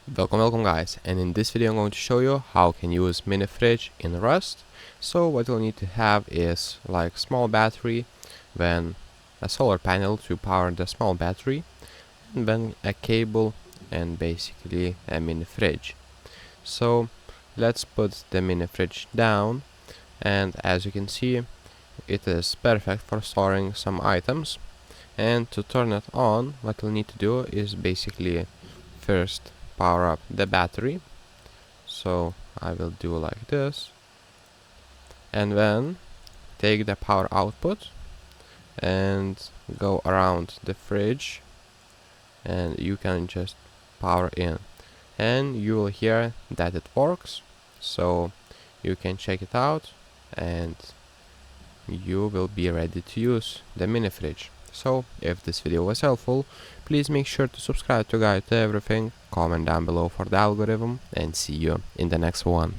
Welcome guys, and in this video I'm going to show you how you can use mini fridge in Rust. So what you'll need to have is like small battery, then a solar panel to power the small battery, and then a cable and basically a mini fridge. So let's put the mini fridge down, and as you can see it is perfect for storing some items. And to turn it on, what you'll need to do is basically first power up the battery. So I will do like this, and then take the power output and go around the fridge, and you can just power in, and you will hear that it works. So you can check it out and you will be ready to use the mini fridge. So if this video was helpful, please make sure to subscribe to Guide to Everything, comment down below for the algorithm, and see you in the next one.